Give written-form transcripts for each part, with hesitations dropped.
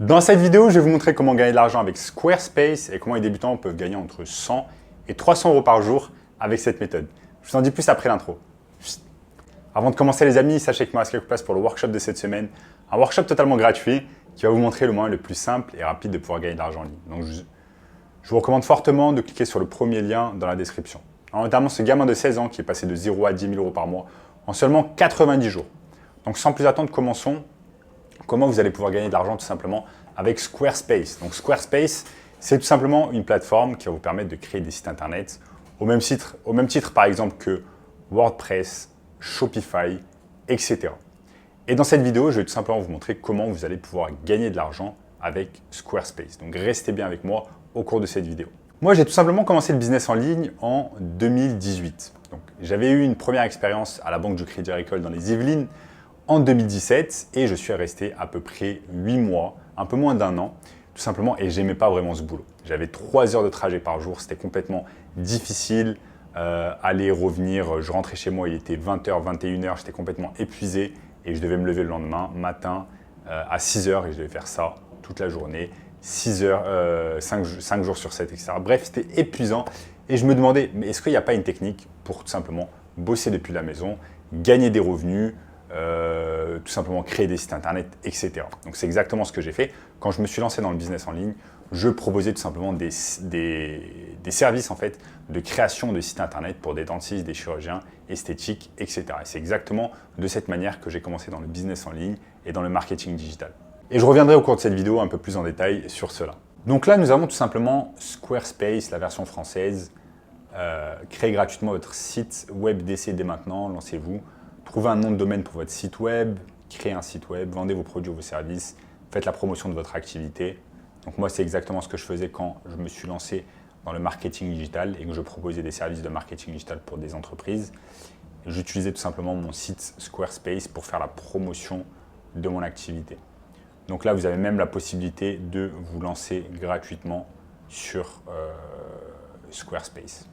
Dans cette vidéo, je vais vous montrer comment gagner de l'argent avec Squarespace et comment les débutants peuvent gagner entre 100 et 300 euros par jour avec cette méthode. Je vous en dis plus après l'intro. Avant de commencer les amis, sachez qu'il me reste quelques places pour le workshop de cette semaine. Un workshop totalement gratuit qui va vous montrer le moyen le plus simple et rapide de pouvoir gagner de l'argent en ligne. Donc je vous recommande fortement de cliquer sur le premier lien dans la description. Alors, notamment ce gamin de 16 ans qui est passé de 0 à 10 000 euros par mois en seulement 90 jours. Donc sans plus attendre, commençons. Comment vous allez pouvoir gagner de l'argent tout simplement avec Squarespace. Donc Squarespace, c'est tout simplement une plateforme qui va vous permettre de créer des sites internet au même titre par exemple que WordPress, Shopify, etc. Et dans cette vidéo, je vais tout simplement vous montrer comment vous allez pouvoir gagner de l'argent avec Squarespace. Donc restez bien avec moi au cours de cette vidéo. Moi, j'ai tout simplement commencé le business en ligne en 2018. Donc j'avais eu une première expérience à la Banque du Crédit Agricole dans les Yvelines en 2017 et je suis resté à peu près 8 mois, un peu moins d'un an, tout simplement, et j'aimais pas vraiment ce boulot. J'avais 3 heures de trajet par jour, c'était complètement difficile, aller, revenir, je rentrais chez moi, il était 20h, 21h, j'étais complètement épuisé et je devais me lever le lendemain matin à 6h et je devais faire ça toute la journée, 6 heures, 5 jours sur 7, etc. Bref, c'était épuisant et je me demandais, mais est-ce qu'il n'y a pas une technique pour tout simplement bosser depuis la maison, gagner des revenus, tout simplement créer des sites internet, etc. Donc c'est exactement ce que j'ai fait. Quand je me suis lancé dans le business en ligne, je proposais tout simplement des services en fait de création de sites internet pour des dentistes, des chirurgiens, esthétiques, etc. Et c'est exactement de cette manière que j'ai commencé dans le business en ligne et dans le marketing digital. Et je reviendrai au cours de cette vidéo un peu plus en détail sur cela. Donc là, nous avons tout simplement Squarespace, la version française. Créez gratuitement votre site web d'essai dès maintenant, lancez-vous. Trouvez un nom de domaine pour votre site web, créez un site web, vendez vos produits ou vos services, faites la promotion de votre activité. Donc moi, c'est exactement ce que je faisais quand je me suis lancé dans le marketing digital et que je proposais des services de marketing digital pour des entreprises. J'utilisais tout simplement mon site Squarespace pour faire la promotion de mon activité. Donc là, vous avez même la possibilité de vous lancer gratuitement sur Squarespace.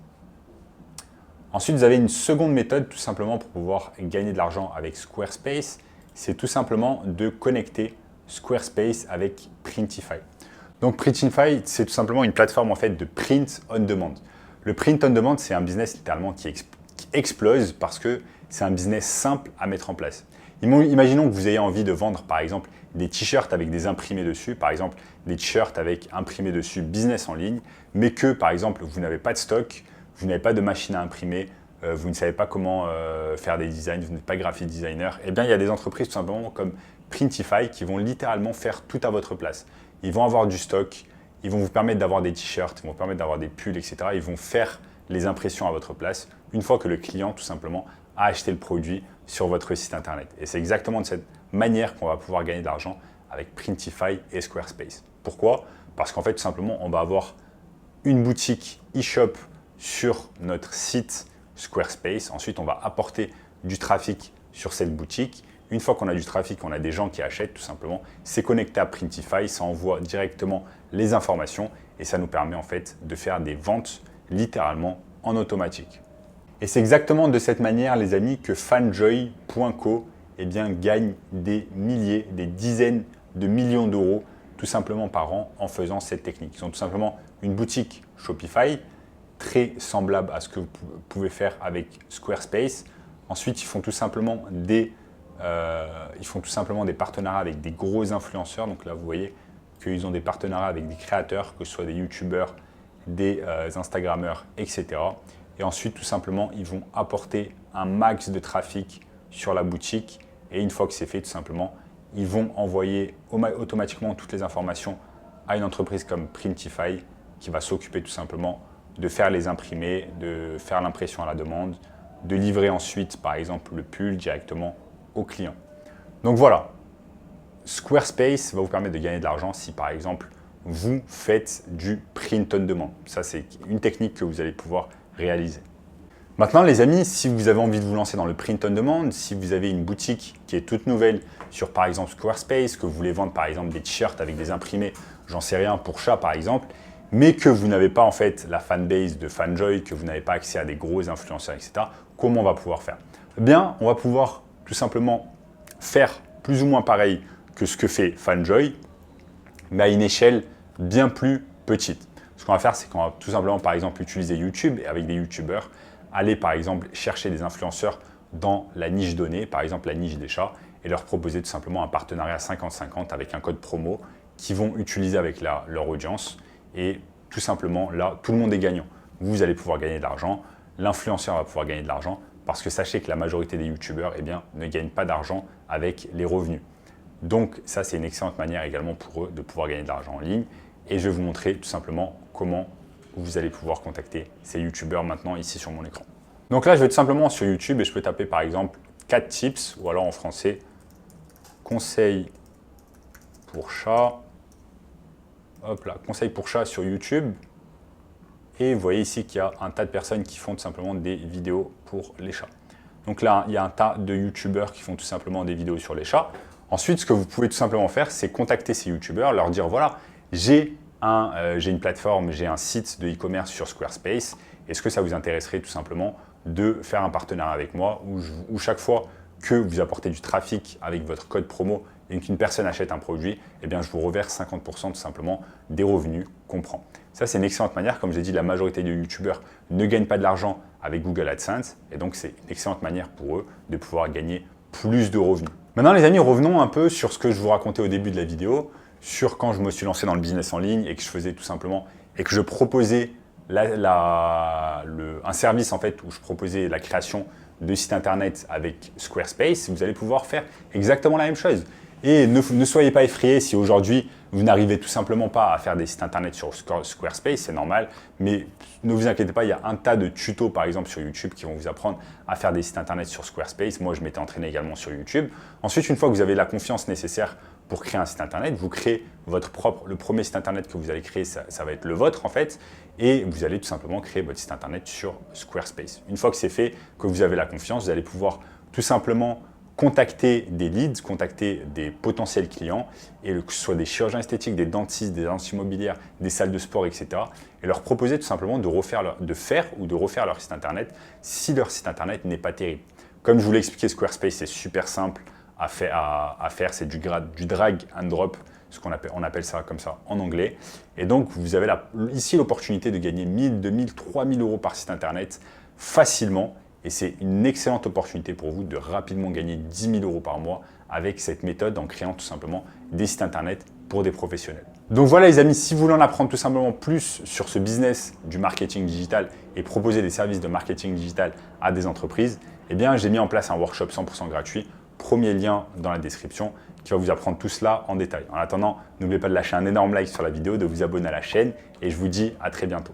Ensuite, vous avez une seconde méthode tout simplement pour pouvoir gagner de l'argent avec Squarespace. C'est tout simplement de connecter Squarespace avec Printify. Donc Printify, c'est tout simplement une plateforme en fait de print on demand. Le print on demand, c'est un business littéralement qui explose parce que c'est un business simple à mettre en place. Imaginons que vous ayez envie de vendre par exemple des t-shirts avec des imprimés dessus, par exemple des t-shirts avec imprimés dessus business en ligne, mais que par exemple vous n'avez pas de stock, vous n'avez pas de machine à imprimer, vous ne savez pas comment faire des designs, vous n'êtes pas graphic designer, eh bien il y a des entreprises tout simplement comme Printify qui vont littéralement faire tout à votre place. Ils vont avoir du stock, ils vont vous permettre d'avoir des t-shirts, ils vont vous permettre d'avoir des pulls, etc. Ils vont faire les impressions à votre place une fois que le client tout simplement a acheté le produit sur votre site internet. Et c'est exactement de cette manière qu'on va pouvoir gagner de l'argent avec Printify et Squarespace. Pourquoi? Parce qu'en fait tout simplement on va avoir une boutique e-shop sur notre site Squarespace. Ensuite, on va apporter du trafic sur cette boutique. Une fois qu'on a du trafic, on a des gens qui achètent tout simplement. C'est connecté à Printify, ça envoie directement les informations et ça nous permet en fait de faire des ventes littéralement en automatique. Et c'est exactement de cette manière, les amis, que Fanjoy.co gagne des milliers, des dizaines de millions d'euros tout simplement par an en faisant cette technique. Ils ont tout simplement une boutique Shopify très semblable à ce que vous pouvez faire avec Squarespace. Ensuite, ils font tout simplement des partenariats avec des gros influenceurs. Donc là, vous voyez qu'ils ont des partenariats avec des créateurs, que ce soit des youtubeurs, des Instagrammeurs, etc. Et ensuite, tout simplement, ils vont apporter un max de trafic sur la boutique. Et une fois que c'est fait, tout simplement, ils vont envoyer automatiquement toutes les informations à une entreprise comme Printify qui va s'occuper tout simplement de faire les imprimés, de faire l'impression à la demande, de livrer ensuite, par exemple, le pull directement au client. Donc voilà, Squarespace va vous permettre de gagner de l'argent si, par exemple, vous faites du print on demand. Ça, c'est une technique que vous allez pouvoir réaliser. Maintenant, les amis, si vous avez envie de vous lancer dans le print on demand, si vous avez une boutique qui est toute nouvelle sur, par exemple, Squarespace, que vous voulez vendre, par exemple, des t-shirts avec des imprimés, j'en sais rien, pour chat, par exemple, mais que vous n'avez pas en fait la fanbase de Fanjoy, que vous n'avez pas accès à des gros influenceurs, etc., comment on va pouvoir faire? Eh bien, on va pouvoir tout simplement faire plus ou moins pareil que ce que fait Fanjoy, mais à une échelle bien plus petite. Ce qu'on va faire, c'est qu'on va tout simplement, par exemple, utiliser YouTube et avec des YouTubeurs, aller par exemple chercher des influenceurs dans la niche donnée, par exemple la niche des chats, et leur proposer tout simplement un partenariat 50-50 avec un code promo qu'ils vont utiliser avec leur audience. Et tout simplement, là, tout le monde est gagnant. Vous allez pouvoir gagner de l'argent, l'influenceur va pouvoir gagner de l'argent, parce que sachez que la majorité des YouTubeurs ne gagnent pas d'argent avec les revenus. Donc ça, c'est une excellente manière également pour eux de pouvoir gagner de l'argent en ligne. Et je vais vous montrer tout simplement comment vous allez pouvoir contacter ces YouTubeurs maintenant ici sur mon écran. Donc là, je vais tout simplement sur YouTube et je peux taper par exemple 4 tips ou alors en français, conseils pour chat. Hop là, conseils pour chat sur YouTube. Et vous voyez ici qu'il y a un tas de personnes qui font tout simplement des vidéos pour les chats. Donc là, il y a un tas de YouTubeurs qui font tout simplement des vidéos sur les chats. Ensuite, ce que vous pouvez tout simplement faire, c'est contacter ces YouTubeurs, leur dire voilà, j'ai une plateforme, j'ai un site de e-commerce sur Squarespace. Est-ce que ça vous intéresserait tout simplement de faire un partenariat avec moi où chaque fois que vous apportez du trafic avec votre code promo et qu'une personne achète un produit, eh bien, je vous reverse 50% tout simplement des revenus qu'on prend. Ça, c'est une excellente manière. Comme j'ai dit, la majorité des YouTubeurs ne gagnent pas de l'argent avec Google AdSense. Et donc, c'est une excellente manière pour eux de pouvoir gagner plus de revenus. Maintenant, les amis, revenons un peu sur ce que je vous racontais au début de la vidéo, sur quand je me suis lancé dans le business en ligne et que je faisais tout simplement et que je proposais un service en fait où je proposais la création de sites internet avec Squarespace. Vous allez pouvoir faire exactement la même chose. Et ne soyez pas effrayés si aujourd'hui vous n'arrivez tout simplement pas à faire des sites internet sur Squarespace, c'est normal, mais ne vous inquiétez pas, il y a un tas de tutos par exemple sur YouTube qui vont vous apprendre à faire des sites internet sur Squarespace. Moi, je m'étais entraîné également sur YouTube. Ensuite, une fois que vous avez la confiance nécessaire pour créer un site internet, vous créez le premier site internet que vous allez créer, ça va être le vôtre en fait, et vous allez tout simplement créer votre site internet sur Squarespace. Une fois que c'est fait, que vous avez la confiance, vous allez pouvoir tout simplement contacter des leads, contacter des potentiels clients, et que ce soit des chirurgiens esthétiques, des dentistes, des agences immobilières, des salles de sport, etc. et leur proposer tout simplement de faire ou de refaire leur site internet si leur site internet n'est pas terrible. Comme je vous l'ai expliqué, Squarespace, c'est super simple à faire, c'est du drag and drop, on appelle ça comme ça en anglais. Et donc, vous avez ici l'opportunité de gagner 1000, 2000, 3000 euros par site internet facilement. Et c'est une excellente opportunité pour vous de rapidement gagner 10 000 euros par mois avec cette méthode en créant tout simplement des sites internet pour des professionnels. Donc voilà les amis, si vous voulez en apprendre tout simplement plus sur ce business du marketing digital et proposer des services de marketing digital à des entreprises, eh bien j'ai mis en place un workshop 100% gratuit. Premier lien dans la description qui va vous apprendre tout cela en détail. En attendant, n'oubliez pas de lâcher un énorme like sur la vidéo, de vous abonner à la chaîne et je vous dis à très bientôt.